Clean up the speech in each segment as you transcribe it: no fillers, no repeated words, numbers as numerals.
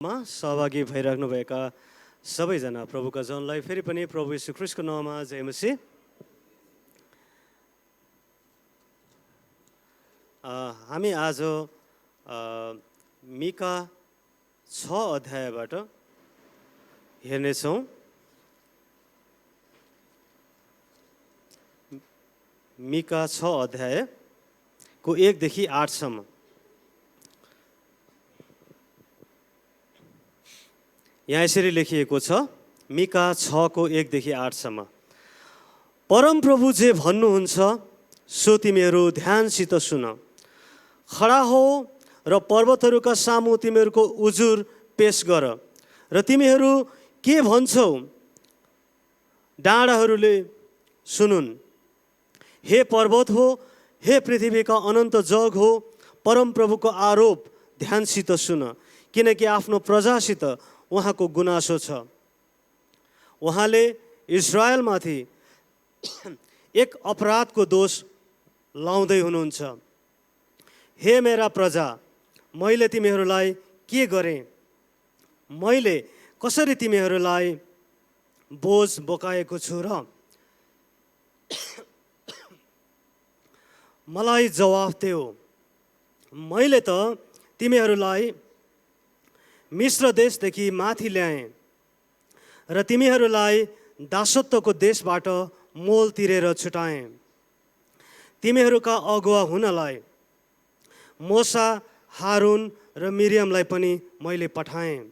मा सहभागी भइराख्नुभएका सबैजना प्रभुका जनलाई फेरि पनि प्रभु यीशु ख्रीष्टको नाममा जय मसीह। हामी आज मिका 6 अध्यायबाट हेर्नेछौँ। मिका 6 अध्यायको 1 देखि 8 सम्म। यहाँ यसरी लेखिएको छ, मिका 6 को 1 देखि 8 सम्म। परमप्रभु जे भन्नुहुन्छ सो तिमीहरू ध्यानसित सुन। खडा हो र पर्वतहरूका सामु तिमीहरूको उजुर पेश गर र तिमीहरू के भन्छौ डाँडाहरूले सुनुन्। हे पर्वत हो, हे पृथ्वीका अनन्त जग हो, परमप्रभुको आरोप ध्यानसित सुन, किनकि आफ्नो प्रजासित उहाँको गुनासो छ। उहाँले इजरायलमाथि एक अपराधको दोष लाउँदै हुनुहुन्छ। हे मेरा प्रजा, मैले तिमीहरूलाई के गरेँ? मैले कसरी तिमीहरूलाई बोझ बोकाएको छु र? मलाई जवाफ देऊ। मैले त तिमीहरूलाई मिश्र देशदेखि माथि ल्याएँ र तिमीहरूलाई दासत्वको देशबाट मोल तिरेर छुटाएँ। तिमीहरूका अगुवा हुनलाई मोसा, हारुन र मिरियमलाई पनि मैले पठाएँ।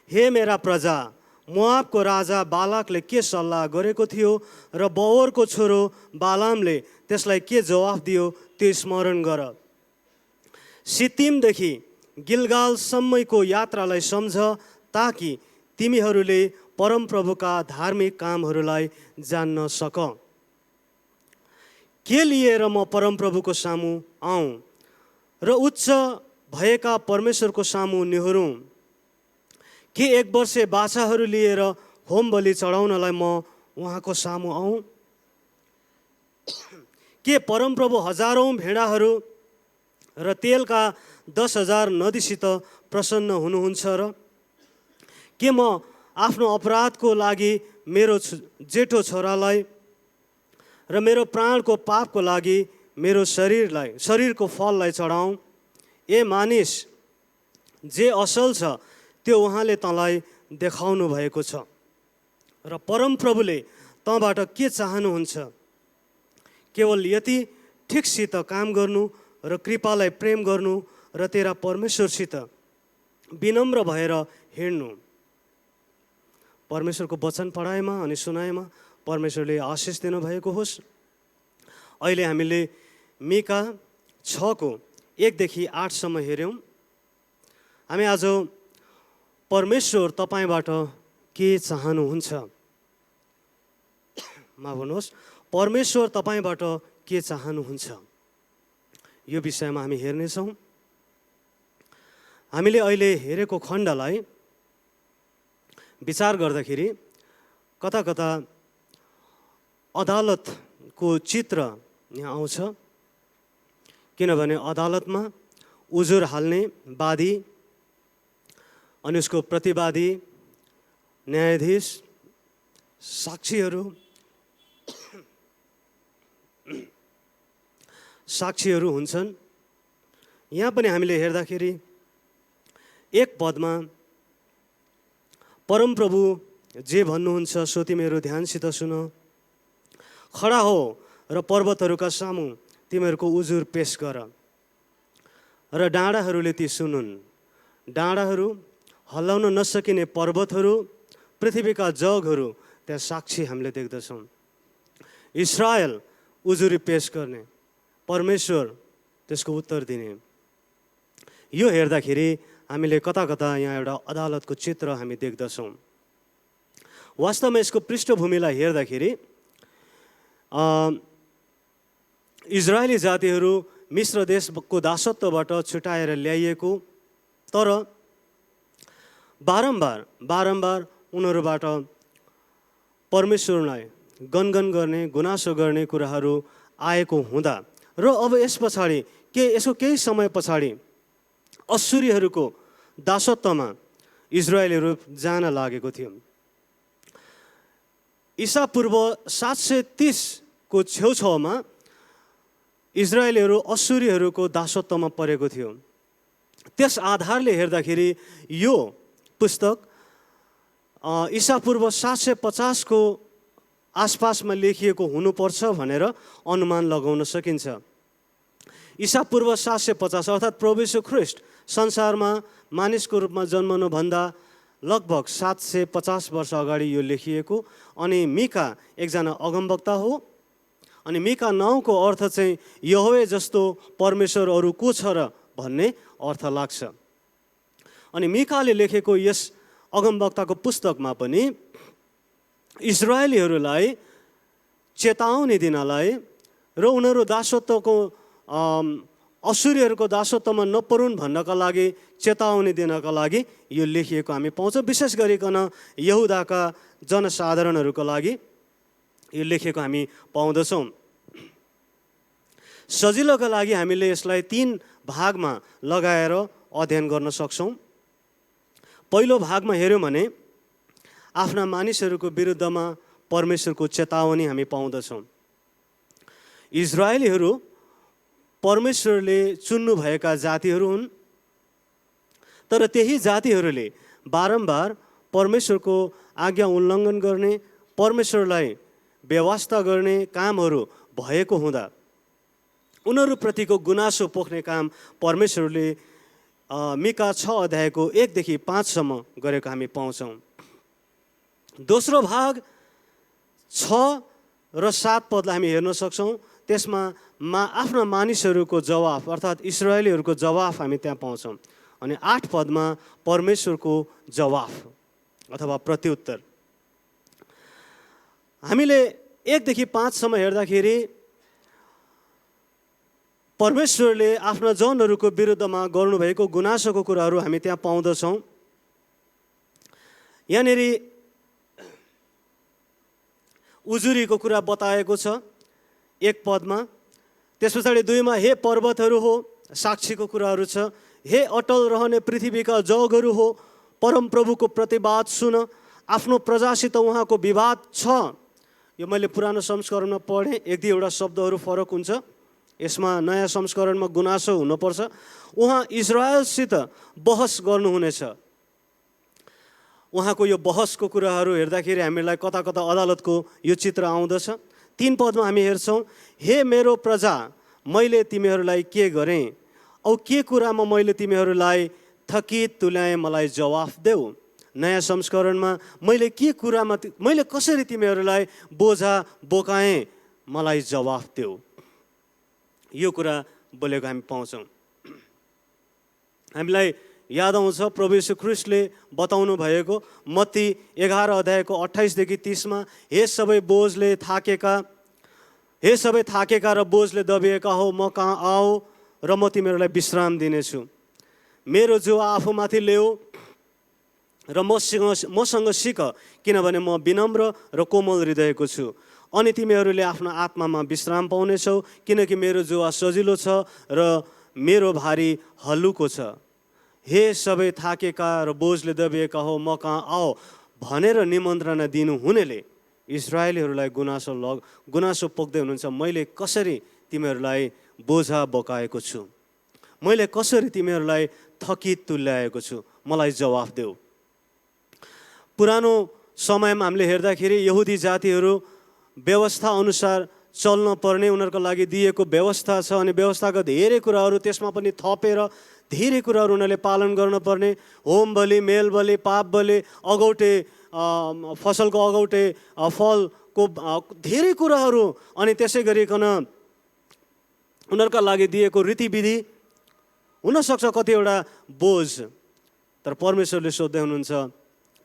हे मेरा प्रजा, मोआबको राजा बालाकले के सल्लाह गरेको थियो र बओरको छोरो बालामले त्यसलाई के जवाफ दियो त्यो स्मरण गर। सित्तिमदेखि गिलगालसम्मको यात्रालाई सम्झ, ताकि तिमीहरूले परमप्रभुका धार्मिक कामहरूलाई जान्न सक। के लिएर म परमप्रभुको सामु आऊँ र उच्च भएका परमेश्वरको सामु निहुरूँ? के 1 वर्षे बाछाहरू लिएर होम बलि चढाउनलाई म उहाँको सामु आऊँ? के परमप्रभु हजारौँ भेडाहरू र तेलका 10,000 नदीसित प्रसन्न हुनुहुन्छ र? के म आफ्नो अपराधको लागि मेरो जेठो छोरालाई र मेरो प्राणको पापको लागि मेरो शरीरको फललाई चढाऊँ? ए मानिस, जे असल छ त्यो उहाँले तँलाई देखाउनु भएको छ र परमप्रभुले तँबाट के चाहनुहुन्छ? केवल यति ठिकसित काम गर्नु र कृपालाई प्रेम गर्नु र तेरा परमेश्वरसित विनम्र भएर हिँड्नु। परमेश्वरको वचन पढाइमा अनि सुनाइमा परमेश्वरले आशिष दिनुभएको होस्। अहिले हामीले मिका 6 को 1 देखि 8 सम्म हेऱ्यौँ। हामी आज परमेश्वर तपाईँबाट के चाहनुहुन्छ? माफ गर्नुहोस्, परमेश्वर तपाईँबाट के चाहनुहुन्छ, यो विषयमा हामी हेर्नेछौँ। हामीले अहिले हेरेको खण्डलाई विचार गर्दाखेरि कता कता अदालतको चित्र यहाँ आउँछ। किनभने अदालतमा उजुर हाल्ने वादी अनि उसको प्रतिवादी, न्यायाधीश, साक्षीहरू हुन्छन्। यहाँ पनि हामीले हेर्दाखेरि एक पदमा परमप्रभु जे भन्नुहुन्छ सो तिमीहरू ध्यानसित सुन। खडा हो र पर्वतहरूका सामु तिमीहरूको उजुर पेश गर र डाँडाहरूले ती सुनुन्। डाँडाहरू, हल्लाउन नसकिने पर्वतहरू, पृथ्वीका जगहरू, त्यहाँ साक्षी हामीले देख्दछौँ। इस्रायल उजुरी पेश गर्ने, परमेश्वर त्यसको उत्तर दिने। यो हेर्दाखेरि हामीले कता कता यहाँ एउटा अदालतको चित्र हामी देख्दछौँ। वास्तवमा यसको पृष्ठभूमिलाई हेर्दाखेरि इजरायली जातिहरू मिश्र देशको दासत्वबाट छुटाएर ल्याइएको, तर बारम्बार उनीहरूबाट परमेश्वरलाई गनगन गर्ने, गुनासो गर्ने कुराहरू आएको हुँदा र अब यस पछाडि यसको केही समय पछाडि अश्शूरीहरूको दासत्वमा इजरायलीहरू जान लागेको थियो। ईसापूर्व 730 को छेउछाउमा इजरायलीहरू असुरीहरूको दासत्वमा परेको थियो। त्यस आधारले हेर्दाखेरि यो पुस्तक ईसापूर्व 750 को आसपासमा लेखिएको हुनुपर्छ भनेर अनुमान लगाउन सकिन्छ। ईसापूर्व 750 अर्थात् प्रभु यीशु ख्रीष्ट संसारमा मानिसको रूपमा जन्मनुभन्दा लगभग 750 वर्ष अगाडि यो लेखिएको। अनि मिका एकजना अगमवक्ता हो। अनि मिका 9 को अर्थ चाहिँ यहोवे जस्तो परमेश्वर अरू को छ र भन्ने अर्थ लाग्छ। अनि मिकाले लेखेको यस अगमवक्ताको पुस्तकमा पनि इजरायलीहरूलाई चेतावनी दिनलाई र उनीहरू दासत्वको असुरीहरूको दासत्वमा नपरुन् भन्नका लागि चेतावनी दिनका लागि यो लेखिएको हामी पाउँछौँ। विशेष गरिकन यहुदाका जनसाधारणहरूको लागि यो लेखेको हामी पाउँदछौँ। सजिलोका लागि हामीले यसलाई 3 भागमा लगाएर अध्ययन गर्न सक्छौँ। पहिलो भागमा हेऱ्यौँ भने आफ्ना मानिसहरूको विरुद्धमा परमेश्वरको चेतावनी हामी पाउँदछौँ। इजरायलीहरू परमेश्वरले चुन्नुभएका जातिहरू हुन्, तर त्यही जातिहरूले बारम्बार परमेश्वरको आज्ञा उल्लङ्घन गर्ने, परमेश्वरलाई बेवास्ता गर्ने कामहरू भएको हुँदा उनीहरूप्रतिको गुनासो पोख्ने काम परमेश्वरले मिका 6 अध्यायको 1 देखि 5 सम्म गरेको हामी पाउँछौँ। दोस्रो भाग 6 र 7 पदलाई हामी हेर्न सक्छौँ। त्यसमा आफ्ना मानिसहरूको जवाफ अर्थात् इजरायलीहरूको जवाफ हामी त्यहाँ पाउँछौँ। अनि 8 पदमा परमेश्वरको जवाफ अथवा प्रत्युत्तर। हामीले 1 देखि 5 सम्म हेर्दाखेरि परमेश्वरले आफ्ना जनहरूको विरुद्धमा गर्नुभएको गुनासोको कुराहरू हामी त्यहाँ पाउँदछौँ। यहाँनिर उजुरीको कुरा बताएको छ 1 पदमा। त्यस पछाडि 2 मा हे पर्वतहरू हो साक्षीको कुराहरू छ। हे अटल रहने पृथ्वीका जगहरू हो परमप्रभुको प्रतिवाद सुन, आफ्नो प्रजासित उहाँको विवाद छ। यो मैले पुरानो संस्करणमा पढेँ, 1-2 शब्दहरू फरक हुन्छ। यसमा नयाँ संस्करणमा गुनासो हुनुपर्छ। उहाँ इजरायलसित बहस गर्नुहुनेछ। उहाँको यो बहसको कुराहरू हेर्दाखेरि हामीलाई कता कता अदालतको यो चित्र आउँदछ। 3 पदमा हामी हेर्छौँ, हे मेरो प्रजा मैले तिमीहरूलाई के गरेँ औ के कुरामा मैले तिमीहरूलाई थकित तुल्याएँ मलाई जवाफ देऊ। नयाँ संस्करणमा मैले के कुरामा मैले कसरी तिमीहरूलाई बोझा बोकाएँ मलाई जवाफ देऊ। यो कुरा बोलेको हामी पाउँछौँ। हामीलाई याद आउँछ प्रभु यीशु ख्रीष्टले बताउनु भएको मत्ती 11 अध्यायको 28 देखि 30 मा, हे सबै थाकेका र बोझले दबिएका हो म कहाँ आओ र म तिमीहरूलाई विश्राम दिनेछु। मेरो जो आफूमाथि ल्याऊ र मसँग सिक, किनभने म विनम्र र कोमल हृदयको छु, अनि तिमीहरूले आफ्नो आत्मामा विश्राम पाउनेछौ, किनकि मेरो जुवा सजिलो छ र मेरो भारी हल्लुको छ। हे सबै थाकेका र बोझले दबिएका हो म कहाँ आओ भनेर निमन्त्रणा दिनु हुनेले इजरायलीहरूलाई गुनासो पोख्दै हुनुहुन्छ। मैले कसरी तिमीहरूलाई बोझा बोकाएको छु, मैले कसरी तिमीहरूलाई थकित तुल्याएको छु, मलाई जवाफ देऊ। पुरानो समयमा हामीले हेर्दाखेरि यहुदी जातिहरू व्यवस्था अनुसार चल्न पर्ने उनीहरूको लागि दिएको व्यवस्था छ। अनि व्यवस्थाका धेरै कुराहरू त्यसमा पनि थपेर धेरै कुराहरू उनीहरूले पालन गर्न पर्ने। होम बलि, मेल बलि, पाप बलि, अगौटे फसलको अगौटे फलको धेरै कुराहरू, अनि त्यसै गरिकन उनीहरूका लागि दिएको रीतिविधि हुनसक्छ कतिवटा बोझ। तर परमेश्वरले सोध्दै हुनुहुन्छ,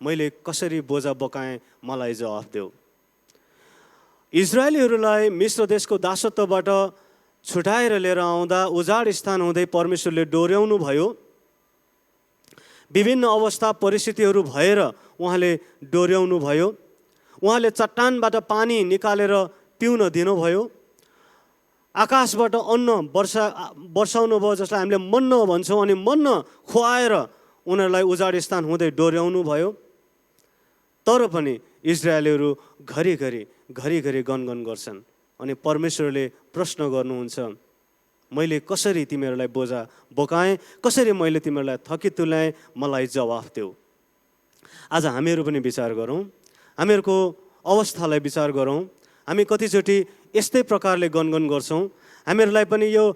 मैले कसरी बोझा बोकाएँ मलाई जवाफ देऊ। इजरायलीहरूलाई मिश्र देशको दासत्वबाट छुटाएर लिएर आउँदा उजाड स्थान हुँदै परमेश्वरले डोर्याउनु भयो। विभिन्न अवस्था परिस्थितिहरू भएर उहाँले डोर्याउनु भयो। उहाँले चट्टानबाट पानी निकालेर पिउन दिनुभयो। आकाशबाट अन्न वर्षाउनु भयो, जसलाई हामीले मन्न भन्छौँ, अनि मन्न खुवाएर उनीहरूलाई उजाड स्थान हुँदै डोर्याउनु भयो। तर पनि इजरायलीहरू घरिघरि गनगन गर्छन् अनि परमेश्वरले प्रश्न गर्नुहुन्छ, मैले कसरी तिमीहरूलाई बोझा बोकाएँ, कसरी मैले तिमीहरूलाई थकित तुल्याएँ, मलाई जवाफ देऊ। आज हामीहरू पनि विचार गरौँ, हामीहरूको अवस्थालाई विचार गरौँ। हामी कतिचोटि यस्तै प्रकारले गनगन गर्छौँ। हामीहरूलाई पनि यो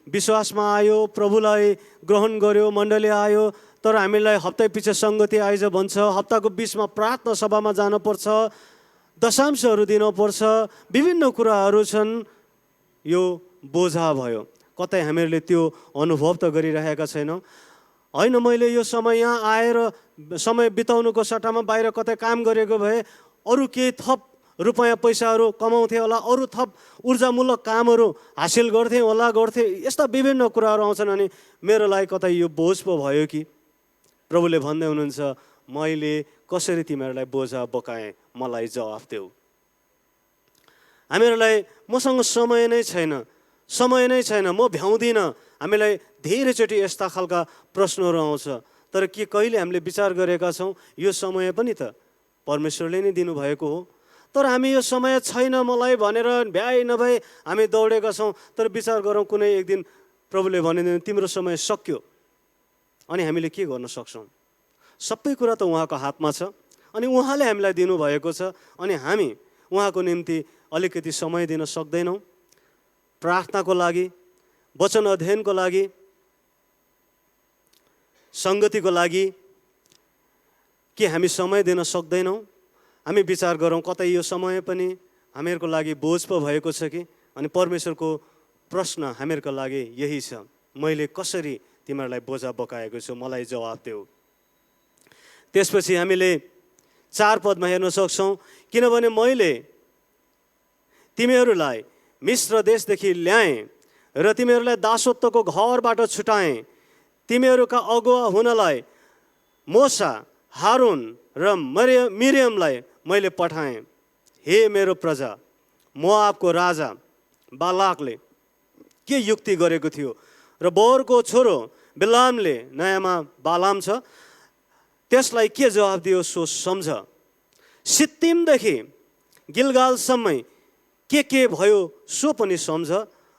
विश्वासमा आयो, प्रभुलाई ग्रहण गर्यो, मण्डली आयो, तर हामीलाई हप्ता पछि सङ्गति आइज भन्छ, हप्ताको बिचमा प्रार्थना सभामा जानुपर्छ, दशांशहरू दिनुपर्छ, विभिन्न कुराहरू छन्। यो बोझा भयो। कतै हामीहरूले त्यो अनुभव त गरिरहेका छैनौँ। होइन, मैले यो समय यहाँ आएर समय बिताउनुको सट्टामा बाहिर कतै काम गरेको भए अरू केही थप रुपैयाँ पैसाहरू कमाउँथेँ होला, अरू थप ऊर्जामूलक कामहरू हासिल गर्थेँ गर्थेँ। यस्ता विभिन्न कुराहरू आउँछन् अनि मेरो लागि कतै यो बोझ पो भयो कि। प्रभुले भन्दै हुनुहुन्छ, मैले कसरी तिमीहरूलाई बोझा बोकाएँ, मलाई जवाफ देऊ। हामीहरूलाई मसँग समय नै छैन, म भ्याउँदिनँ। हामीलाई धेरैचोटि यस्ता खालका प्रश्नहरू आउँछ। तर के कहिले हामीले विचार गरेका छौँ, यो समय पनि त परमेश्वरले नै दिनुभएको हो। तर हामी यो समय छैन मलाई भनेर भ्याए नभए हामी दौडेका छौँ। तर विचार गरौँ, कुनै एक दिन प्रभुले भनिदिनु तिम्रो समय सक्यो अनि हामीले के गर्न सक्छौँ? सबै कुरा त उहाँको हातमा छ अनि उहाँले हामीलाई दिनुभएको छ अनि हामी उहाँको निम्ति अलिकति समय दिन सक्दैनौँ? प्रार्थनाको लागि, वचन अध्ययनको लागि, सङ्गतिको लागि के हामी समय दिन सक्दैनौँ? हामी विचार गरौँ, कतै यो समय पनि हामीहरूको लागि बोझ पो भएको छ कि। अनि परमेश्वरको प्रश्न हामीहरूको लागि यही छ, मैले कसरी तिमीहरूलाई बोझा बोकाएको छु, मलाई जवाफ देऊ। त्यसपछि हामीले 4 पदमा हेर्न सक्छौँ, किनभने मैले तिमीहरूलाई मिश्र देशदेखि ल्याएँ र तिमीहरूलाई दासत्वको घरबाट छुटाएँ। तिमीहरूका अगुवा हुनलाई मोसा, हारुन र मिरियमलाई मैले पठाएँ। हे मेरो प्रजा, मोआबको राजा बालाकले के युक्ति गरेको थियो र बोरको छोरो बिलामले, नयाँमा बालाम छ, त्यसलाई के जवाब दियो सो सम्झ। सित्तिमदेखि गिलगालसम्म के भयो सो पनि सम्झ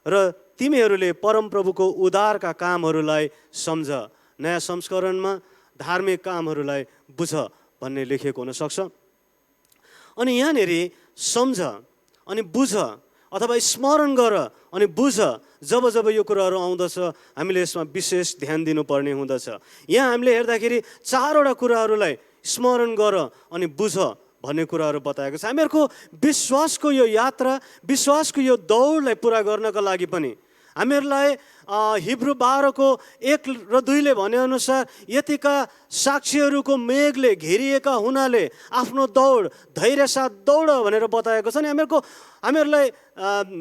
र तिमीहरूले परमप्रभुको उद्धारका कामहरूलाई सम्झ। नयाँ संस्करणमा धार्मिक कामहरूलाई बुझ भन्ने लेखिएको हुनसक्छ। अनि यहाँनिर सम्झ अनि बुझ अथवा स्मरण गर अनि बुझ, जब यो कुराहरू आउँदछ हामीले यसमा विशेष ध्यान दिनुपर्ने हुँदछ। यहाँ हामीले हेर्दाखेरि 4वटा कुराहरूलाई स्मरण गर अनि बुझ भन्ने कुराहरू बताएको छ। हामीहरूको विश्वासको यो यात्रा, विश्वासको यो दौडलाई पुरा गर्नका लागि पनि हामीहरूलाई हिब्रू 12को 1 र 2ले भनेअनुसार यतिका साक्षीहरूको मेघले घेरिएका हुनाले आफ्नो दौड धैर्य साथ दौड भनेर बताएको छ। नि हामीहरूलाई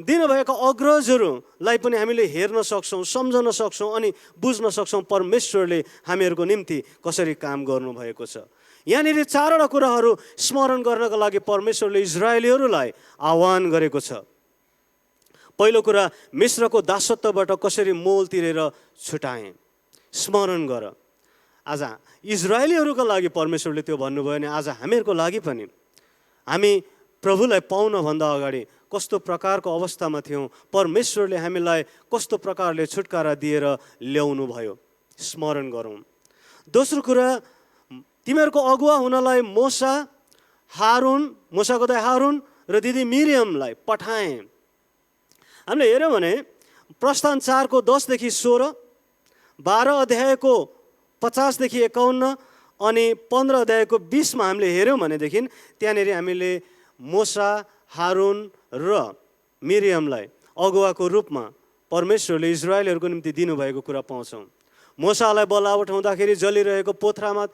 दिनुभएका अग्रजहरूलाई पनि हामीले हेर्न सक्छौँ, सम्झन सक्छौँ अनि बुझ्न सक्छौँ परमेश्वरले हामीहरूको निम्ति कसरी काम गर्नुभएको छ। यहाँनिर 4वटा कुराहरू स्मरण गर्नका लागि परमेश्वरले इजरायलीहरूलाई आह्वान गरेको छ। पहिलो कुरा, मिश्रको दासत्वबाट कसरी मोल तिरेर छुटाएँ, स्मरण गर। आज इजरायलीहरूका लागि परमेश्वरले त्यो भन्नुभयो भने आज हामीहरूको लागि पनि हामी प्रभुलाई पाउनभन्दा अगाडि कस्तो प्रकारको अवस्थामा थियौँ, परमेश्वरले हामीलाई कस्तो प्रकारले छुटकारा दिएर ल्याउनु भयो, स्मरण गरौँ। दोस्रो कुरा, तिमीहरूको अगुवा हुनलाई मोसाको दाइ हारुन र दिदी मिरियमलाई पठाएँ। हामीले हेऱ्यौँ भने प्रस्थान 4को 10देखि 16, 12 अध्यायको 50 देखि 51 अनि 15 अध्यायको 20मा हामीले हेऱ्यौँ भनेदेखि त्यहाँनिर हामीले मोसा, हारुन र मिरियमलाई अगुवाको रूपमा परमेश्वरले इजरायलहरूको निम्ति दिनुभएको कुरा पाउँछौँ। मोसालाई बलावट हुँदाखेरि जलिरहेको पोथ्रामा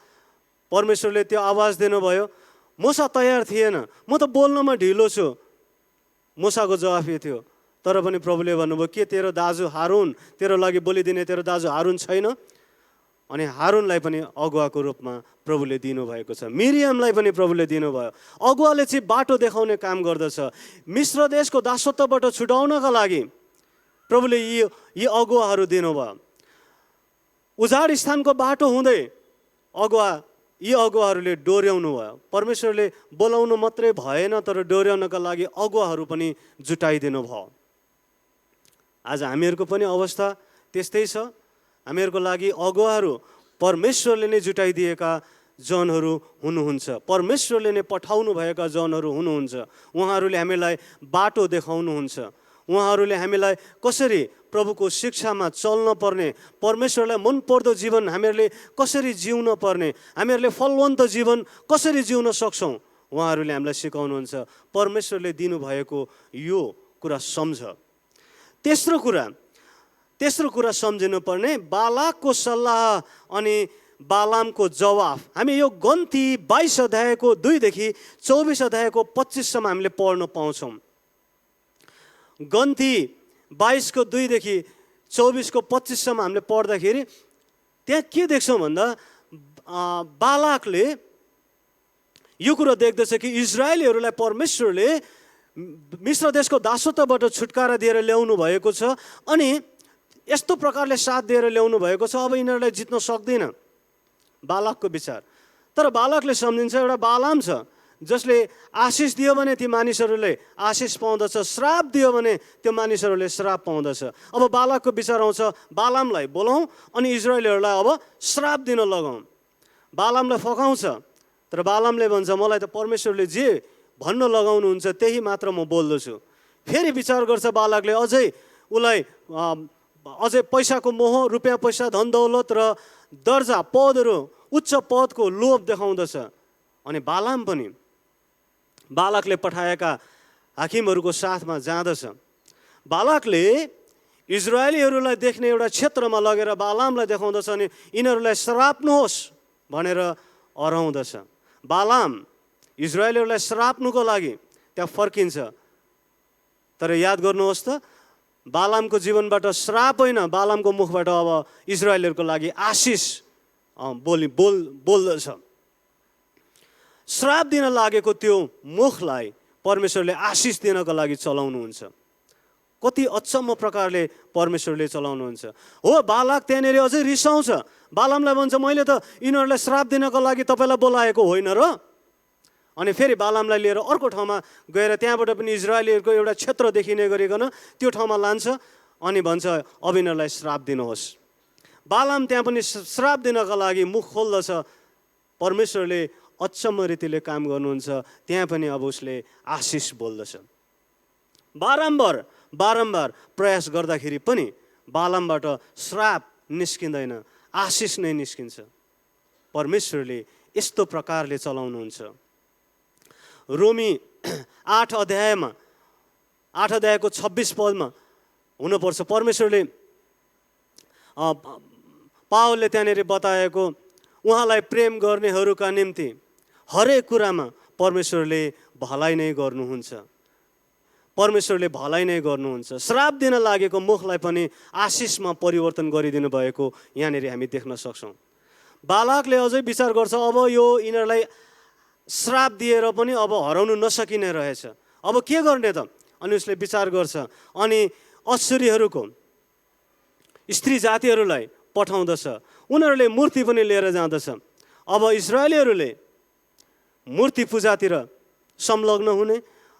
परमेश्वरले त्यो आवाज दिनुभयो। मोसा तयार थिएन, म त बोल्नमा ढिलो छु, मोसाको जवाफ यो थियो। तर पनि प्रभुले भन्नुभयो, के तेरो दाजु हारुन, तेरो लागि बोलिदिने तेरो दाजु हारुन छैन? अनि हारुनलाई पनि अगुवाको रूपमा प्रभुले दिनुभएको छ। मिरियमलाई पनि प्रभुले दिनुभयो। अगुवाले चाहिँ बाटो देखाउने काम गर्दछ। मिश्र देशको दासत्वबाट छुटाउनका लागि प्रभुले यी अगुवाहरू दिनुभयो। उजाड स्थानको बाटो हुँदै यी अगुवाहरूले डोर्याउनु भयो। परमेश्वरले बोलाउनु मात्रै भएन, तर डोर्याउनका लागि अगुवाहरू पनि जुटाइदिनु भयो। आज हामीहरूको पनि अवस्था त्यस्तै छ। हामीहरूको लागि अगुवाहरू परमेश्वरले नै जुटाइदिएका जनहरू हुनुहुन्छ, परमेश्वरले नै पठाउनु भएका जनहरू हुनुहुन्छ। उहाँहरूले हामीलाई बाटो देखाउनुहुन्छ, उहाँहरूले हामीलाई कसरी प्रभुको शिक्षामा चल्न पर्ने, परमेश्वरलाई मनपर्दो जीवन हामीहरूले कसरी जिउन पर्ने, हामीहरूले फलवन्त जीवन कसरी जिउन सक्छौँ, उहाँहरूले हामीलाई सिकाउनुहुन्छ। परमेश्वरले दिनुभएको यो कुरा सम्झ। तेस्रो कुरा सम्झिनु पर्ने, बालाकको सल्लाह अनि बालामको जवाफ। हामी यो गन्ती 22 अध्यायको 2 देखि 24 अध्यायको 25 सम्म हामीले पढ्न पाउँछौँ। गन्ती 22 को 2 देखि 24 को 25 सम्म हामीले पढ्दाखेरि त्यहाँ के देख्छौँ भन्दा, बालाकले यो कुरो देख्दछ कि इजरायलीहरूलाई परमेश्वरले मिश्र देशको दासत्वबाट छुटकारा दिएर ल्याउनु भएको छ, अनि यस्तो प्रकारले साथ दिएर ल्याउनु भएको छ, अब यिनीहरूलाई जित्न सक्दैन। बालाकको विचार। तर बालाकले सम्झिन्छ एउटा बालाम छ जसले आशिष दियो भने ती मानिसहरूले आशिष पाउँदछ, श्राप दियो भने त्यो मानिसहरूले श्राप पाउँदछ। अब बालाकको विचार आउँछ, बालामलाई बोलाउँ अनि इजरायलीहरूलाई अब श्राप दिन लगाउँ। बालामलाई फकाउँछ, तर बालामले भन्छ मलाई त परमेश्वरले जे भन्न लगाउनुहुन्छ त्यही मात्र म बोल्दछु। फेरि विचार गर्छ बालाकले, अझै पैसाको मोह, रुपियाँ पैसा धन दौलत र दर्जा पदहरू, उच्च पदको लोभ देखाउँदछ। अनि बालाम पनि बालाकले पठाएका हाकिमहरूको साथमा जाँदछ। बालाकले इजरायलीहरूलाई देख्ने एउटा क्षेत्रमा लगेर बालामलाई देखाउँदछ अनि यिनीहरूलाई श्राप्नुहोस् भनेर अराउँदछ। बालाम इजरायलीहरूलाई श्राप्नुको लागि त्यहाँ फर्किन्छ। तर याद गर्नुहोस् त, बालामको जीवनबाट श्राप होइन, बालामको मुखबाट अब इजरायलीहरूको लागि आशिष बोल्दछ। श्राप दिन लागेको त्यो मुखलाई परमेश्वरले आशिष दिनको लागि चलाउनुहुन्छ। कति अचम्म प्रकारले परमेश्वरले चलाउनुहुन्छ। हो, बालाक त्यहाँनिर अझै रिसाउँछ। बालामलाई भन्छ मैले त यिनीहरूलाई श्राप दिनको लागि तपाईँलाई बोलाएको होइन र। अनि फेरि बालामलाई लिएर अर्को ठाउँमा गएर त्यहाँबाट पनि इजरायलीहरूको एउटा क्षेत्र देखिने गरिकन त्यो ठाउँमा लान्छ अनि भन्छ अब यिनीहरूलाई श्राप दिनुहोस्। बालाम त्यहाँ पनि श्राप दिनका लागि मुख खोल्दछ। परमेश्वरले अचम्म रीतिले काम गर्नुहुन्छ। त्यहाँ पनि अब उसले आशिष बोल्दछ। बारम्बार प्रयास गर्दाखेरि पनि बालामबाट श्राप निस्किँदैन, आशिष नै निस्किन्छ। परमेश्वरले यस्तो प्रकारले चलाउनुहुन्छ। रोमी 8 अध्यायको 26 पदमा हुनुपर्छ। परमेश्वरले पावलले त्यहाँनिर बताएको, उहाँलाई प्रेम गर्नेहरूका निम्ति हरेक कुरामा परमेश्वरले भलाइ नै गर्नुहुन्छ। परमेश्वरले भलाइ नै गर्नुहुन्छ। श्राप दिन लागेको मुखलाई पनि आशिषमा परिवर्तन गरिदिनु भएको यहाँनिर हामी देख्न सक्छौँ। बालाकले अझै विचार गर्छ, अब यो यिनीहरूलाई श्राप दिएर पनि अब हराउनु नसकिने रहेछ, अब के गर्ने त। अनि उसले विचार गर्छ अनि अश्शूरीहरूको स्त्री जातिहरूलाई पठाउँदछ। उनीहरूले मूर्ति पनि लिएर जाँदछ। अब इजरायलीहरूले मूर्ति पूजातिर संलग्न हुने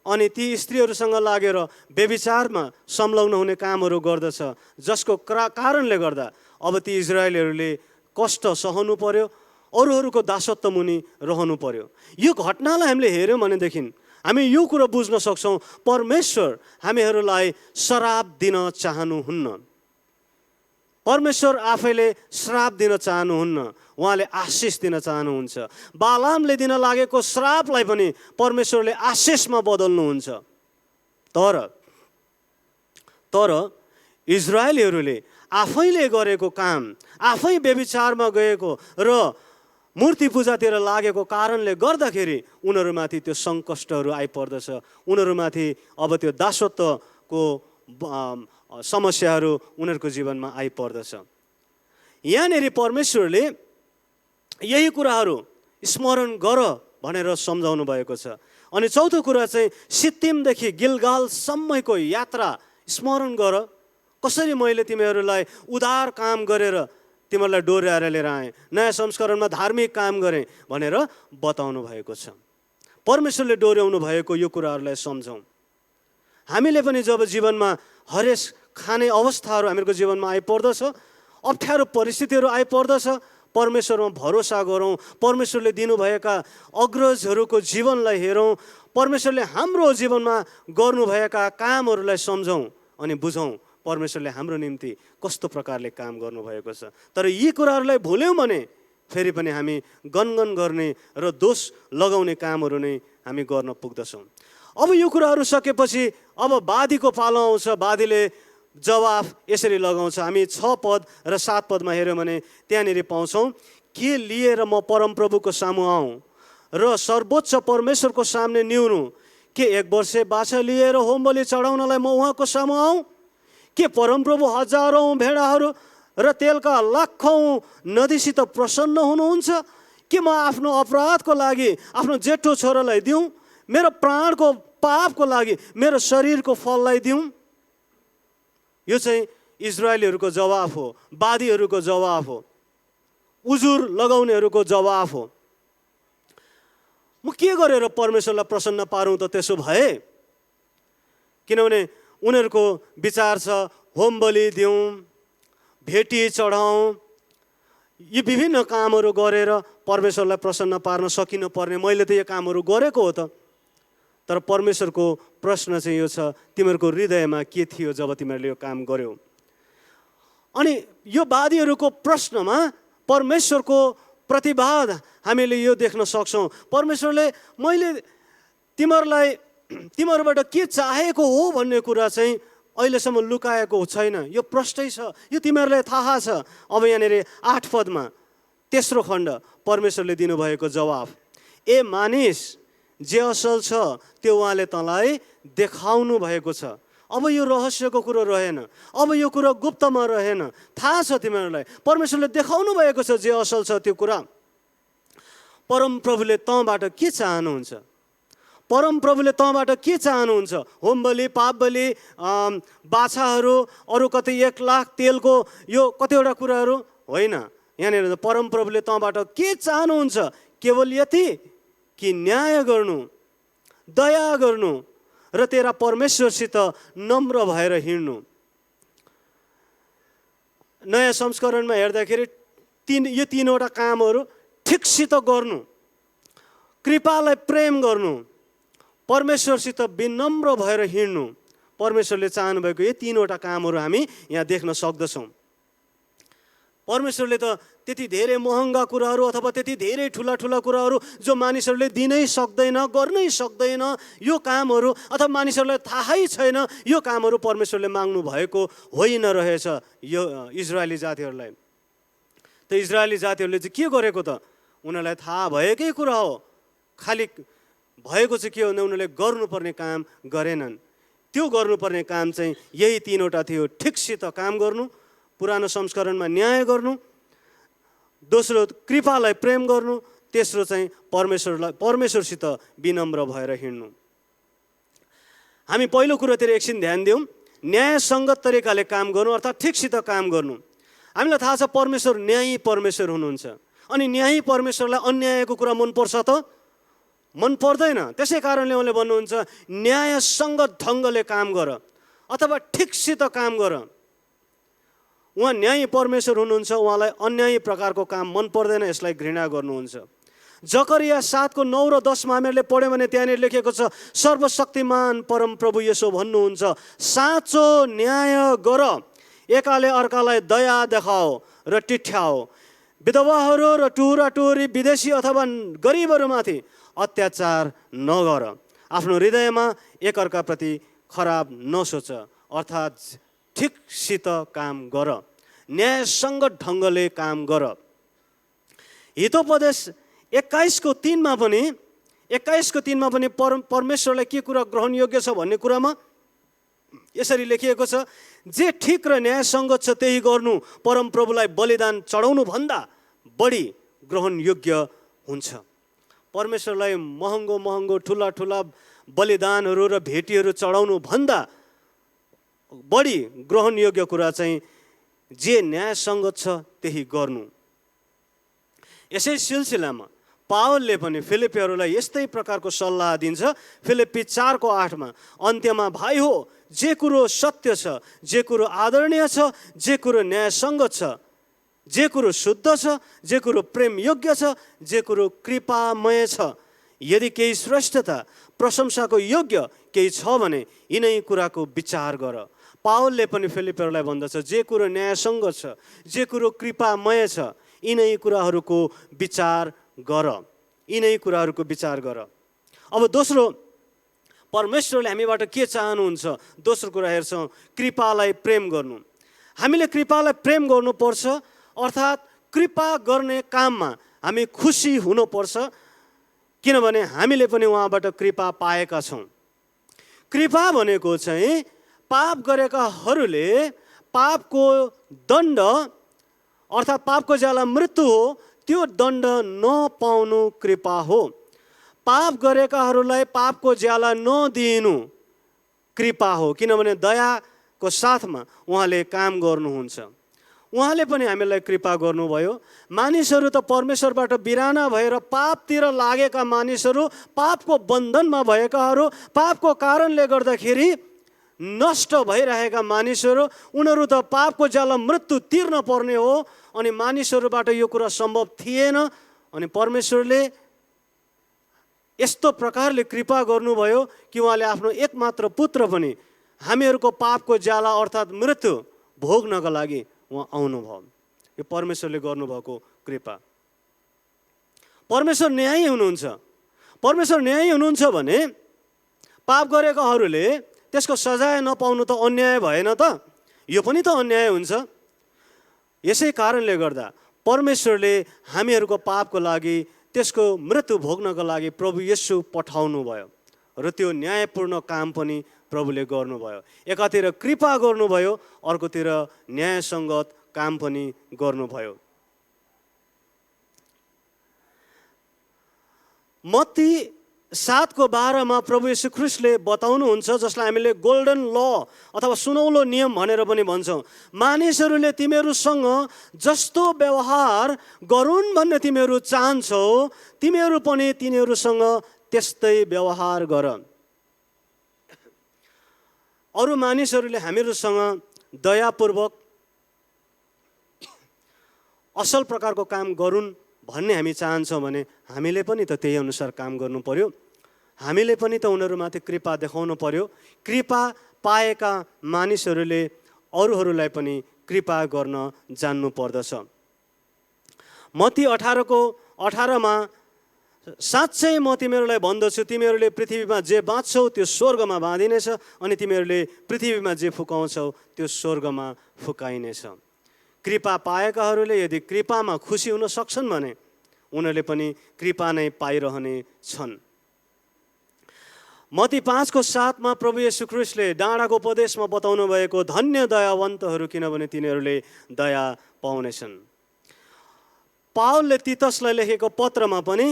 अनि ती स्त्रीहरूसँग लागेर व्यभिचारमा संलग्न हुने कामहरू गर्दछ, जसको कारणले गर्दा अब ती इजरायलीहरूले कष्ट सहनु पर्यो, अरूहरूको दासत्व मुनि रहनु पर्यो। यो घटनालाई हामीले हेऱ्यौँ भनेदेखि हामी यो कुरो बुझ्न सक्छौँ, परमेश्वर हामीहरूलाई श्राप दिन चाहनुहुन्न। परमेश्वर आफैले श्राप दिन चाहनुहुन्न, उहाँले आशिष दिन चाहनुहुन्छ। बालामले दिन लागेको श्रापलाई पनि परमेश्वरले आशिषमा बदल्नुहुन्छ। तर इजरायलीहरूले आफैले गरेको काम, आफै व्यभिचारमा गएको र मूर्ति पूजातिर लागेको कारणले गर्दाखेरि उनीहरूमाथि त्यो सङ्कष्टहरू आइपर्दछ। उनीहरूमाथि अब त्यो दासत्वको समस्याहरू उनीहरूको जीवनमा आइपर्दछ। यहाँनिर परमेश्वरले यही कुराहरू स्मरण गर भनेर सम्झाउनु भएको छ। अनि चौथो कुरा चाहिँ सित्तिमदेखि गिलगालसम्मको यात्रा स्मरण गर, कसरी मैले तिमीहरूलाई उदार काम गरेर तिमीहरूलाई डोर्याएर लिएर आएँ, नयाँ संस्करणमा धार्मिक काम गरेँ भनेर बताउनु भएको छ। परमेश्वरले डोर्याउनु भएको यो कुराहरूलाई सम्झौँ। हामीले पनि जब जीवनमा हरेस खाने अवस्थाहरू हामीहरूको जीवनमा आइपर्दछ, अप्ठ्यारो परिस्थितिहरू आइपर्दछ, परमेश्वरमा भरोसा गरौँ, परमेश्वरले दिनुभएका अग्रजहरूको जीवनलाई हेरौँ, परमेश्वरले हाम्रो जीवनमा गर्नुभएका कामहरूलाई सम्झौँ अनि बुझौँ परमेश्वरले हाम्रो निम्ति कस्तो प्रकारले काम गर्नुभएको छ। तर यी कुराहरूलाई भुल्यौँ भने फेरि पनि हामी गनगन गर्ने र दोष लगाउने कामहरू नै हामी गर्न पुग्दछौँ। अब यो कुराहरू सकेपछि अब वादीको पालो आउँछ। वादीले जवाफ यसरी लगाउँछ। हामी 6 पद र 7 पदमा हेऱ्यौँ भने त्यहाँनिर पाउँछौँ, के लिएर म परमप्रभुको सामु आऊँ र सर्वोच्च परमेश्वरको सामने न्यूनु? के 1 वर्षे बाछा लिएर होमबलि चढाउनलाई म उहाँको सामु आऊँ? के परमप्रभु हजारौँ भेडाहरू र तेलका लाखौँ नदीसित प्रसन्न हुनुहुन्छ? के म आफ्नो अपराधको लागि आफ्नो जेठो छोरालाई दिउँ? मेरो प्राणको पापको लागि मेरो शरीरको फललाई दिउँ? यो चाहिँ इजरायलीहरूको जवाफ हो, वादीहरूको जवाफ हो, उजुर लगाउनेहरूको जवाफ हो। म के गरेर परमेश्वरलाई प्रसन्न पारौँ त त्यसो भए? किनभने उनीहरूको विचार छ होम बलि दिउँ, भेटी चढाउँ, यी विभिन्न कामहरू गरेर परमेश्वरलाई प्रसन्न पार्न सकिनु पर्ने। मैले त यो कामहरू गरेको हो त। तर परमेश्वरको प्रश्न चाहिँ यो छ, तिमीहरूको हृदयमा के थियो जब तिमीहरूले यो काम गर्यौ? अनि यो वादीहरूको प्रश्नमा परमेश्वरको प्रतिवाद हामीले यो देख्न सक्छौँ। परमेश्वरले मैले तिमीहरूबाट के चाहेको हो भन्ने कुरा चाहिँ अहिलेसम्म लुकाएको छैन। यो प्रष्टै छ, यो तिमीहरूलाई थाहा छ। अब यहाँनिर 8 पदमा तेस्रो खण्ड परमेश्वरले दिनुभएको जवाफ, ए मानिस, जे असल छ त्यो उहाँले तँलाई देखाउनु भएको छ। अब यो रहस्यको कुरो रहेन, अब यो कुरो गुप्तमा रहेन, थाहा छ तिमीहरूलाई। परमेश्वरले देखाउनु भएको छ जे असल छ त्यो कुरा। परमप्रभुले तँबाट के चाहनुहुन्छ? परमप्रभुले तँबाट के चाहनुहुन्छ? होम बलि, पाप बलि, बाछाहरू, अरू कतै 1 लाख तेलको यो कतिवटा कुराहरू होइन। यहाँनिर परमप्रभुले तँबाट के चाहनुहुन्छ? केवल यति कि न्याय गर्नु, दया गर्नु र तेरा परमेश्वरसित नम्र भएर हिँड्नु। नयाँ संस्करणमा हेर्दाखेरि यो 3वटा कामहरू ठिकसित गर्नु, कृपालाई प्रेम गर्नु, परमेश्वरसित विनम्र भएर हिँड्नु। परमेश्वरले चाहनुभएको यो 3वटा कामहरू हामी यहाँ देख्न सक्दछौँ। परमेश्वरले त त्यति धेरै महँगा कुराहरू अथवा त्यति धेरै ठुला कुराहरू जो मानिसहरूले दिनै सक्दैन, गर्नै सक्दैन, यो कामहरू अथवा मानिसहरूलाई थाहै छैन, यो कामहरू परमेश्वरले माग्नु भएको होइन रहेछ यो इजरायली जातिहरूलाई। त इजरायली जातिहरूले चाहिँ के गरेको त? उनीहरूलाई थाहा भएकै कुरा हो, खालि भएको चाहिँ के हो भने उनीहरूले गर्नुपर्ने काम गरेनन्। त्यो गर्नुपर्ने काम चाहिँ यही 3वटा थियो, ठिकसित काम गर्नु, पुरानो संस्करणमा न्याय गर्नु, दोस्रो कृपालाई प्रेम गर्नु, तेस्रो चाहिँ परमेश्वरसित विनम्र भएर हिँड्नु। हामी पहिलो कुरातिर एकछिन ध्यान दिउँ। न्यायसङ्गत तरिकाले काम गर्नु अर्थात् ठिकसित काम गर्नु। हामीलाई थाहा छ परमेश्वर न्यायी परमेश्वर हुनुहुन्छ। अनि न्यायी परमेश्वरलाई अन्यायको कुरा मनपर्छ त? मन पर्दैन। त्यसै कारणले उहाँले भन्नुहुन्छ न्यायसङ्गत ढङ्गले काम गर अथवा ठिकसित काम गर। उहाँ न्यायी परमेश्वर हुनुहुन्छ, उहाँलाई अन्यायी प्रकारको काम मन पर्दैन, यसलाई घृणा गर्नुहुन्छ। जकरिया 7को 9 र 10मा हामीहरूले पढ्यौँ भने त्यहाँनिर लेखेको छ, सर्वशक्तिमान परमप्रभु यसो भन्नुहुन्छ, साँचो न्याय गर, एकाले अर्कालाई दया देखाओ र टिठ्याओ, विधवाहरू र टुहुरा-टुहुरी, विदेशी अथवा गरिबहरूमाथि अत्याचार नगर, आफ्नो हृदयमा एकअर्काप्रति खराब नसोच, अर्थात् ठिकसित काम गर, न्यायसङ्गत ढङ्गले काम गर। हितोपदेश 21को 3मा पनि परमेश्वरलाई के कुरा ग्रहणयोग्य छ भन्ने कुरामा यसरी लेखिएको छ, जे ठिक र न्यायसङ्गत छ त्यही गर्नु परमप्रभुलाई बलिदान चढाउनु भन्दा बढी ग्रहणयोग्य हुन्छ। परमेश्वरलाई महँगो ठुला बलिदानहरू र भेटीहरू चढाउनु भन्दा बढी ग्रहणयोग्य कुरा चाहिँ जे न्यायसङ्गत छ त्यही गर्नु। यसै सिलसिलामा पावलले पनि फिलिप्पीहरूलाई यस्तै प्रकारको सल्लाह दिन्छ। फिलिप्पी 4:8 अन्त्यमा भाइ हो, जे कुरो सत्य छ, जे कुरो आदरणीय छ, जे कुरो न्यायसङ्गत छ, जे कुरो शुद्ध छ, जे कुरो प्रेमयोग्य छ, जे कुरो कृपामय छ, यदि केही श्रेष्ठता प्रशंसाको योग्य केही छ भने यिनै कुराको विचार गर। पावलले पनि फिलिप्पीहरूलाई भन्दछ जे कुरो न्यायसङ्गत छ, जे कुरो कृपामय छ, यिनै कुराहरूको विचार गर, यिनै कुराहरूको विचार गर। अब दोस्रो, परमेश्वरले हामीबाट के चाहनुहुन्छ? दोस्रो कुरा हेर्छौँ, कृपालाई प्रेम गर्नु। हामीले कृपालाई प्रेम गर्नुपर्छ, अर्थात् कृपा गर्ने काममा हामी खुसी हुनुपर्छ, किनभने हामीले पनि उहाँबाट कृपा पाएका छौँ। कृपा भनेको चाहिँ पाप गरेकाहरूले पापको दण्ड अर्थात् पापको ज्याला मृत्यु हो, त्यो दण्ड नपाउनु कृपा हो। पाप गरेकाहरूलाई पापको ज्याला नदिनु कृपा हो, किनभने दयाको साथमा उहाँले काम गर्नुहुन्छ। उहाँले पनि हामीलाई कृपा गर्नुभयो। मानिसहरू त परमेश्वरबाट बिराना भएर पापतिर लागेका मानिसहरू, पापको बन्धनमा भएकाहरू, पापको कारणले गर्दाखेरि नष्ट भइरहेका मानिसहरू, उनीहरू त पापको ज्याला मृत्यु तिर्न पर्ने हो। अनि मानिसहरूबाट यो कुरा सम्भव थिएन, अनि परमेश्वरले यस्तो प्रकारले कृपा गर्नुभयो कि उहाँले आफ्नो एकमात्र पुत्र पनि हामीहरूको पापको ज्याला अर्थात् मृत्यु भोग्नका लागि उहाँ आउनुभयो। यो परमेश्वरले गर्नुभएको कृपा। परमेश्वर न्यायी हुनुहुन्छ। परमेश्वर न्यायी हुनुहुन्छ भने पाप गरेकाहरूले त्यसको सजाय नपाउनु त अन्याय भएन त? यो पनि त अन्याय हुन्छ। यसै कारणले गर्दा परमेश्वरले हामीहरूको पापको लागि त्यसको मृत्यु भोग्नको लागि प्रभु येशू पठाउनु भयो र त्यो न्यायपूर्ण काम पनि प्रभुले गर्नुभयो। एकातिर कृपा गर्नुभयो, अर्कोतिर न्यायसङ्गत काम पनि गर्नुभयो। मत्ती 7:12 प्रभु येशू ख्रीष्टले बताउनुहुन्छ, जसलाई हामीले गोल्डन ल अथवा सुनौलो नियम भनेर पनि भन्छौँ। मानिसहरूले तिमीहरूसँग जस्तो व्यवहार गरून् भन्ने तिमीहरू चाहन्छौ, तिमीहरू पनि तिनीहरूसँग त्यस्तै व्यवहार गर। अरू मानिसहरूले हामीहरूसँग दयापूर्वक असल प्रकारको काम गरून् भन्ने हामी चाहन्छौँ भने हामीले पनि त त्यही अनुसार काम गर्नु पर्यो। हामीले पनि त उनीहरूमाथि कृपा देखाउनु पर्यो। कृपा पाएका मानिसहरूले अरूहरूलाई पनि कृपा गर्न जान्नु पर्दछ। मत्ती 18:18 साँच्चै म तिमीहरूलाई भन्दछु, तिमीहरूले पृथ्वीमा जे बाँच्छौ त्यो स्वर्गमा बाँधिनेछ, अनि तिमीहरूले पृथ्वीमा जे फुकाउँछौ त्यो स्वर्गमा फुकाइनेछ। कृपा पाएकाहरूले यदि कृपामा खुसी हुन सक्छन् भने उनीहरूले पनि कृपा नै पाइरहने छन्। मत्ती 5:7 प्रभु येशू ख्रीष्टले डाँडाको उपदेशमा बताउनु भएको धन्य दयावन्तहरू, किनभने तिनीहरूले दया पाउनेछन्। पावलले तीतसलाई लेखेको पत्रमा पनि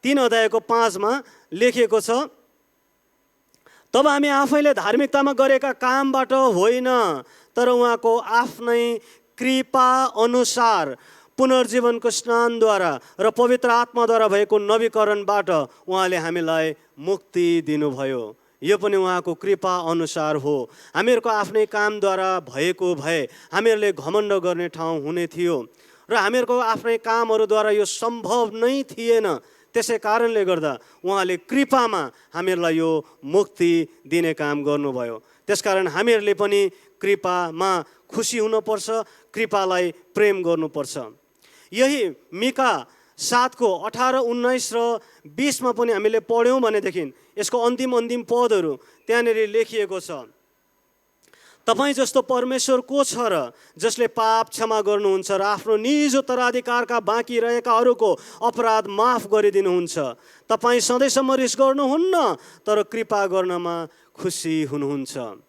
3:5 लेखिएको छ, तब हामी आफैले धार्मिकतामा गरेका कामबाट होइन, तर उहाँको आफ्नै कृपा अनुसार पुनर्जीवनको स्नानद्वारा र पवित्र आत्माद्वारा भएको नवीकरणबाट उहाँले हामीलाई मुक्ति दिनुभयो। यो पनि उहाँको कृपा अनुसार हो। हामीहरूको आफ्नै कामद्वारा भएको भए हामीहरूले घमण्ड गर्ने ठाउँ हुने थियो र हामीहरूको आफ्नै कामहरूद्वारा यो सम्भव नै थिएन। त्यसै कारणले गर्दा उहाँले कृपामा हामीहरूलाई यो मुक्ति दिने काम गर्नुभयो। त्यसकारण हामीहरूले पनि कृपामा खुसी हुनुपर्छ, कृपालाई प्रेम गर्नुपर्छ। यही मिका 7:18, 19 र 20 पनि हामीले पढ्यौँ भनेदेखि यसको अन्तिम पदहरू त्यहाँनिर लेखिएको छ। तपाईँ जस्तो परमेश्वर को छ र जसले पाप क्षमा गर्नुहुन्छ र आफ्नो निज उत्तराधिकारका बाँकी रहेकाहरूको अपराध माफ गरिदिनुहुन्छ। तपाईँ सधैँसम्म रिस गर्नुहुन्न, तर कृपा गर्नमा खुसी हुनुहुन्छ।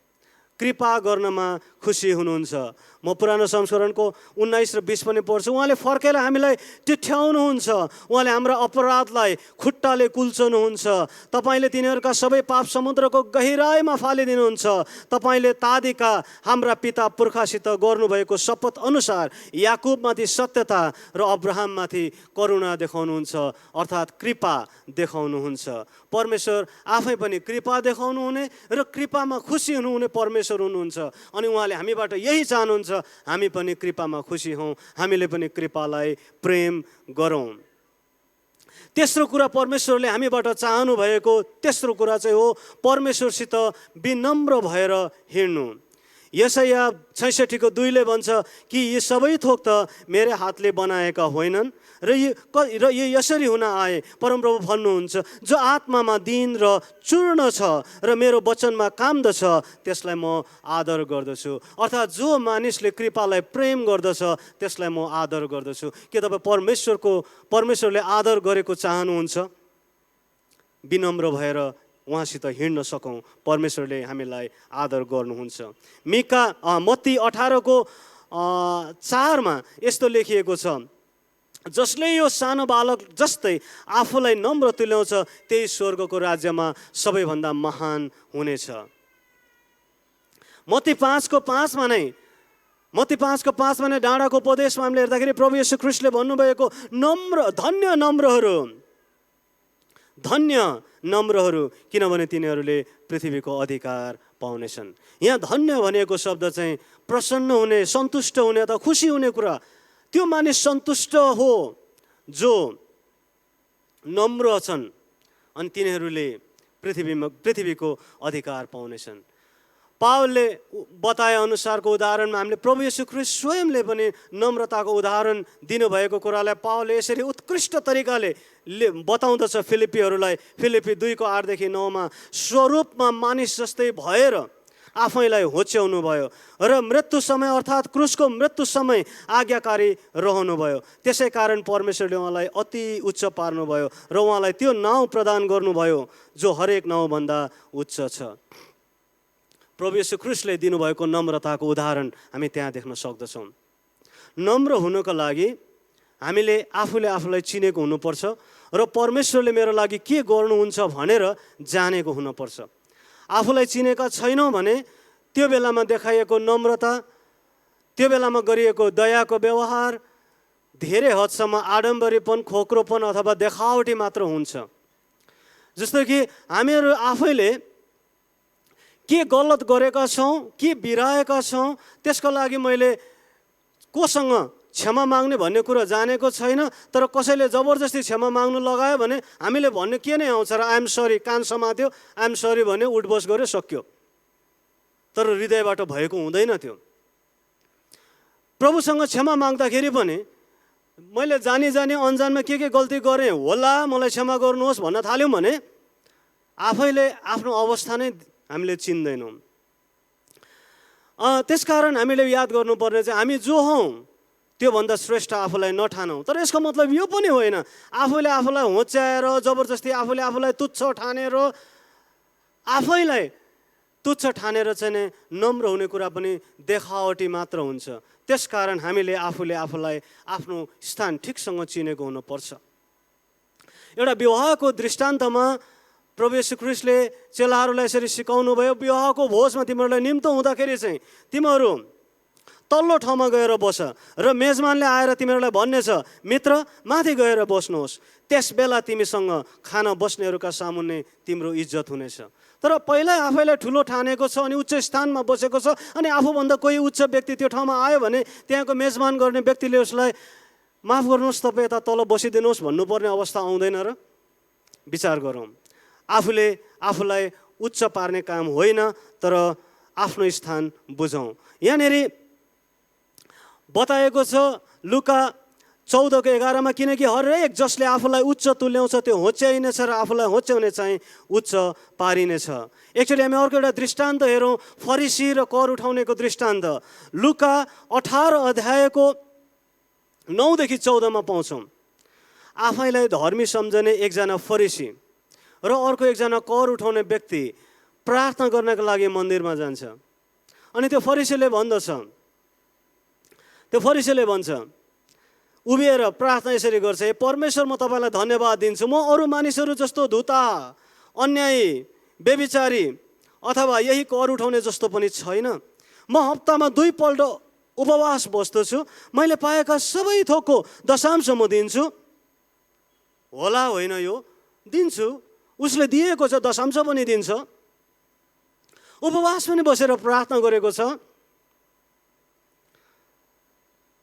कृपा गर्नमा खुसी हुनुहुन्छ। म पुरानो संस्करणको 19 र 20 पनि पढ्छु। उहाँले फर्केर हामीलाई टिठ्याउनुहुन्छ, उहाँले हाम्रा अपराधलाई खुट्टाले कुल्चनुहुन्छ। तपाईँले तिनीहरूका सबै पाप समुद्रको गहिराइमा फालिदिनुहुन्छ। तपाईँले तादिका हाम्रा पिता पुर्खासित गर्नुभएको शपथ अनुसार याकुबमाथि सत्यता र अब्राहममाथि करुणा देखाउनुहुन्छ, अर्थात् कृपा देखाउनुहुन्छ। परमेश्वर आफै पनि कृपा देखाउनुहुने र कृपामा खुसी हुनुहुने परमेश्वर हुनुहुन्छ। अनि उहाँले हामीबाट यही चाहनुहुन्छ, हामी पनि कृपामा खुसी हौँ, हामीले पनि कृपालाई प्रेम गरौँ। तेस्रो कुरा परमेश्वरले हामीबाट चाहनु भएको तेस्रो कुरा चाहिँ हो परमेश्वरसित विनम्र भएर हिँड्नु। यशाया 66 को 2 ले भन्छ कि यी सबै थोक त मेरै हातले बनाएका होइनन् र यो यसरी हुन आए। परमप्रभु भन्नुहुन्छ, जो आत्मामा दीन र चूर्ण छ र मेरो वचनमा कामदछ त्यसलाई म आदर गर्दछु। अर्थात् जो मानिसले कृपालाई प्रेम गर्दछ त्यसलाई म आदर गर्दछु। के तपाईँ परमेश्वरले आदर गरेको चाहनुहुन्छ? विनम्र भएर उहाँसित हिँड्न सकौँ, परमेश्वरले हामीलाई आदर गर्नुहुन्छ। मत्ती 18 को 4 मा यस्तो लेखिएको छ, जसले यो सानो बालक जस्तै आफूलाई नम्र तुल्याउँछ त्यही स्वर्गको राज्यमा सबैभन्दा महान हुनेछ। मत्ती 5 को 5 मा नै डाँडाको उपदेशमा हामीले हेर्दाखेरि प्रभु येशू ख्रीष्टले भन्नुभएको धन्य नम्रहरू किनभने तिनीहरूले पृथ्वीको अधिकार पाउनेछन्। यहाँ धन्य भनेको शब्द चाहिँ प्रसन्न हुने, सन्तुष्ट हुने अथवा खुसी हुने कुरा। त्यो मानिस सन्तुष्ट हो जो नम्र छन् अनि तिनीहरूले पृथ्वीको अधिकार पाउनेछन्। पावलले बताए अनुसारको उदाहरणमा हामीले प्रभु येशू ख्रीष्ट स्वयंले पनि नम्रताको उदाहरण दिनुभएको कुरालाई पावलले यसरी उत्कृष्ट तरिकाले बताउँदछ फिलिप्पीहरूलाई। फिलिप्पी 2 को 8 देखि 9 मा स्वरूपमा मानिस जस्तै भएर आफैलाई होच्याउनु भयो र मृत्यु समय अर्थात् क्रुसको मृत्यु समय आज्ञाकारी रहनुभयो। त्यसै कारण परमेश्वरले उहाँलाई अति उच्च पार्नुभयो र उहाँलाई त्यो नाउँ प्रदान गर्नुभयो जो हरेक नाउँभन्दा उच्च छ। प्रभु येशू ख्रीष्टले दिनुभएको नम्रताको उदाहरण हामी त्यहाँ देख्न सक्दछौँ। नम्र हुनको लागि हामीले आफूलाई चिनेको हुनुपर्छ र परमेश्वरले मेरो लागि के गर्नुहुन्छ भनेर जानेको हुनुपर्छ। आफूलाई चिनेका छैनौँ भने त्यो बेलामा देखाइएको नम्रता, त्यो बेलामा गरिएको दयाको व्यवहार धेरै हदसम्म आडम्बरीपन, खोक्रोपन अथवा देखावटी मात्र हुन्छ। जस्तो कि हामीहरू आफैले के गलत गरेका छौँ, के बिराएका छौँ, त्यसको लागि मैले कोसँग क्षमा माग्ने भन्ने कुरा जानेको छैन। तर कसैले जबरजस्ती क्षमा माग्नु लगायो भने हामीले भन्ने के नै आउँछ र आइएम सरी, कान समात्यो, आइएम सरी भन्यो, उठबस गर्यो, सक्यो। तर हृदयबाट भएको हुँदैन त्यो। प्रभुसँग क्षमा माग्दाखेरि पनि मैले जानी अन्जानमा के गल्ती गरेँ होला, मलाई क्षमा गर्नुहोस् भन्न थाल्यौँ भने आफैले आफ्नो अवस्था नै हामीले चिन्दैनौँ। त्यसकारण हामीले याद गर्नुपर्ने चाहिँ हामी जो हौँ त्योभन्दा श्रेष्ठ आफूलाई नठानौँ। तर यसको मतलब यो पनि होइन आफूले आफूलाई होच्याएर जबरजस्ती आफूलाई तुच्छ ठानेर आफैलाई तुच्छ ठानेर चाहिँ नम्र हुने कुरा पनि देखावटी मात्र हुन्छ। त्यसकारण हामीले आफूलाई आफ्नो स्थान ठिकसँग चिनेको हुनुपर्छ। एउटा विवाहको दृष्टान्तमा प्रभु येशू ख्रीष्टले चेलाहरूलाई यसरी सिकाउनु भयो, विवाहको भोजमा तिमीहरूलाई निम्तो हुँदाखेरि चाहिँ तिमीहरू तल्लो ठाउँमा गएर बस र मेजमानले आएर तिमीहरूलाई भन्नेछ मित्र माथि गएर बस्नुहोस्, त्यस बेला तिमीसँग खाना बस्नेहरूका सामुन्ने तिम्रो इज्जत हुनेछ। तर पहिल्यै आफैलाई ठुलो ठानेको छ अनि उच्च स्थानमा बसेको छ अनि आफूभन्दा कोही उच्च व्यक्ति त्यो ठाउँमा आयो भने त्यहाँको मेजमान गर्ने व्यक्तिले उसलाई माफ गर्नुहोस् तपाईँ यता तल बसिदिनुहोस् भन्नुपर्ने अवस्था आउँदैन र? विचार गरौँ। आफूलाई उच्च पार्ने काम होइन, तर आफ्नो स्थान बुझौँ। यहाँनिर बताएको छ लुका 14 को 11 मा, किनकि हरेक जसले आफूलाई उच्च तुल्याउँछ त्यो होच्याइनेछ र आफूलाई होच्याउने चाहिँ उच्च पारिनेछ। एक्चुअली हामी अर्को एउटा दृष्टान्त हेरौँ, फरिसी र कर उठाउनेको दृष्टान्त लुका 18 अध्यायको 9 देखि 14 मा पाउँछौँ। आफैलाई धर्मी सम्झने एकजना फरिसी र अर्को एकजना कर उठाउने व्यक्ति प्रार्थना गर्नको लागि मन्दिरमा जान्छ। अनि त्यो फरिसीले भन्छ, उभिएर प्रार्थना यसरी गर्छ, हे परमेश्वर, म तपाईँलाई धन्यवाद दिन्छु, म अरू मानिसहरू जस्तो धुता, अन्यायी, व्यभिचारी अथवा यही कर उठाउने जस्तो पनि छैन। म हप्तामा 2 पल्ट उपवास बस्दछु, मैले पाएका सबै थोकको दशांश म दिन्छु। होला होइन, यो दिन्छु, उसले दिएको छ, दशांश पनि दिन्छ, उपवास पनि बसेर प्रार्थना गरेको छ।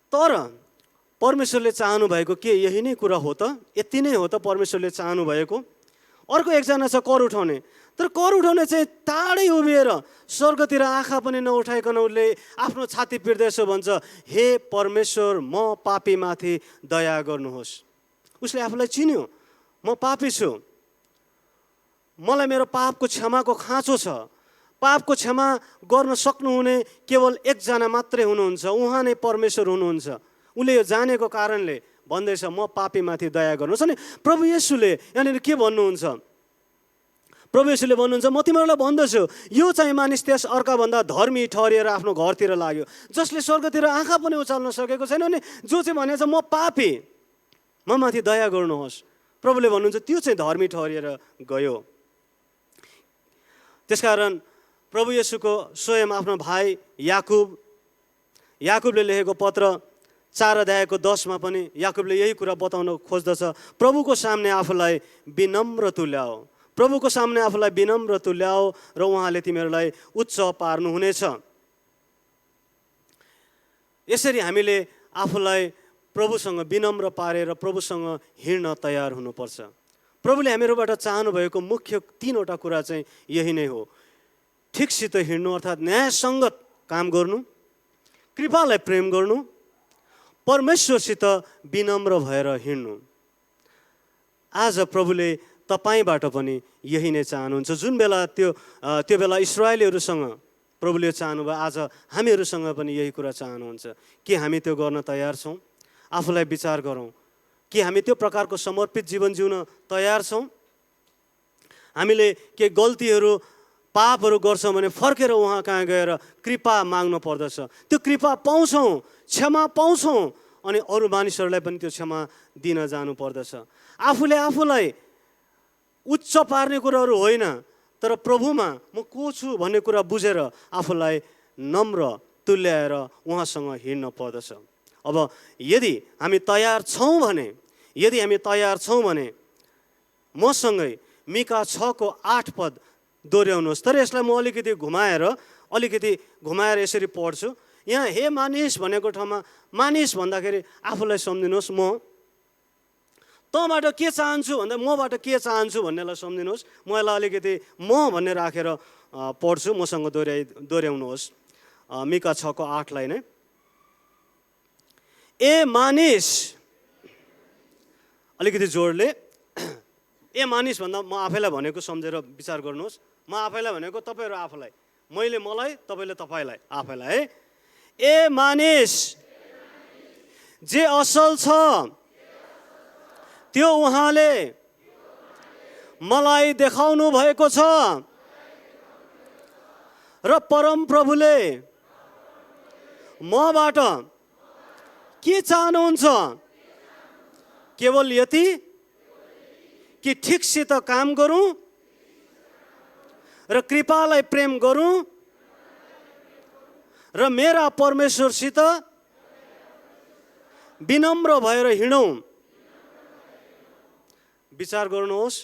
तर परमेश्वरले चाहनु भएको के यही नै कुरा हो त? यति नै हो त परमेश्वरले चाहनु भएको? अर्को एकजना छ कर उठाउने, तर कर उठाउने चाहिँ टाढै उभिएर स्वर्गतिर आँखा पनि नउठाइकन उसले आफ्नो छाती पिट्दैछ, भन्छ, हे परमेश्वर, म पापीमाथि दया गर्नुहोस्। उसले आफूलाई चिन्यो, म पापी छु, मलाई मेरो पापको क्षमाको खाँचो छ। पापको क्षमा गर्न सक्नुहुने केवल एकजना मात्रै हुनुहुन्छ, उहाँ नै परमेश्वर हुनुहुन्छ। उसले यो जानेको कारणले भन्दैछ, म पापीमाथि दया गर्नुहोस्। अनि प्रभु येशूले यहाँनिर के भन्नुहुन्छ? प्रभु येशूले भन्नुहुन्छ, म तिमीहरूलाई भन्दछु, यो चाहिँ मानिस त्यस अर्काभन्दा धर्मी ठहरिएर आफ्नो घरतिर लाग्यो, जसले स्वर्गतिर आँखा पनि उचाल्न सकेको छैन, अनि जो चाहिँ भनेको छ, म पापी, म माथि दया गर्नुहोस्। प्रभुले भन्नुहुन्छ, त्यो चाहिँ धर्मी ठहरिएर गयो। त्यसकारण प्रभु येशूको स्वयं आफ्नो भाइ याकुबले लेखेको पत्र 4 अध्यायको 10मा पनि याकुबले यही कुरा बताउन खोज्दछ। प्रभुको सामने आफूलाई विनम्र तुल्याओ, प्रभुको सामने आफूलाई विनम्र तुल्याओ र उहाँले तिमीहरूलाई उच्च पार्नुहुनेछ। यसरी हामीले आफूलाई प्रभुसँग विनम्र पारेर प्रभुसँग हिँड्न तयार हुनुपर्छ। प्रभुले हामीहरूबाट चाहनु भएको मुख्य 3वटा कुरा चाहिँ यही नै हो। ठिकसित हिँड्नु अर्थात् न्यायसङ्गत काम गर्नु, कृपालाई प्रेम गर्नु, परमेश्वरसित विनम्र भएर हिँड्नु। आज प्रभुले तपाईँबाट पनि यही नै चाहनुहुन्छ। जुन बेला त्यो बेला इस्राएलीहरूसँग प्रभुले चाहनुभयो, आज हामीहरूसँग पनि यही कुरा चाहनुहुन्छ। के हामी त्यो गर्न तयार छौँ? आफूलाई विचार गरौँ, के हामी त्यो प्रकारको समर्पित जीवन जिउन तयार छौँ? हामीले के गल्तीहरू पापहरू गर्छौँ भने फर्केर उहाँ कहाँ गएर कृपा माग्नु पर्दछ। त्यो कृपा पाउँछौँ, क्षमा पाउँछौँ, अनि अरू मानिसहरूलाई पनि त्यो क्षमा दिन जानु पर्दछ। आफूले आफूलाई उच्च पार्ने कुराहरू होइन, तर प्रभुमा म को छु भन्ने कुरा बुझेर आफूलाई नम्र तुल्याएर उहाँसँग हिँड्न पर्दछ। अब यदि हामी तयार छौँ भने मसँगै मिका 6:8 पद दोहोऱ्याउनुहोस्। तर यसलाई म अलिकति घुमाएर यसरी पढ्छु। यहाँ हे मानिस भनेको ठाउँमा मानिस भन्दाखेरि आफूलाई सम्झिनुहोस्, म तँबाट के चाहन्छु भन्दा मबाट के चाहन्छु भन्नेलाई सम्झिनुहोस्। म यसलाई अलिकति म भन्ने राखेर पढ्छु, मसँग दोहोऱ्याउनुहोस्। मिका 6:8लाई नै, ए मानिस, अलिकति जोडले, ए मानिस भन्दा म आफैलाई भनेको सम्झेर विचार गर्नुहोस्। म आफैलाई भनेको तपाईँहरू आफूलाई, मैले मलाई, तपाईँले तपाईँलाई, आफैलाई है। ए मानिस, जे असल छ त्यो उहाँले मलाई देखाउनु भएको छ र परम प्रभुले मबाट के चाहनुहुन्छ? केवल यति कि ठिकसित काम गरौँ र कृपालाई प्रेम गरौँ र मेरा परमेश्वरसित विनम्र भएर हिँडौँ। विचार गर्नुहोस्,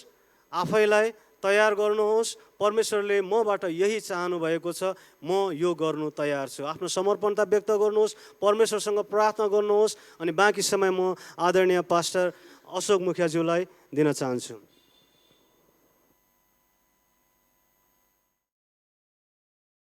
आफैलाई तयार गर्नुहोस्। परमेश्वरले मबाट यही चाहनु भएको छ, म यो गर्नु तयार छु। आफ्नो समर्पणता व्यक्त गर्नुहोस्, परमेश्वरसँग प्रार्थना गर्नुहोस्। अनि बाँकी समय म आदरणीय पास्टर अशोक मुखियाज्यूलाई दिन चाहन्छु।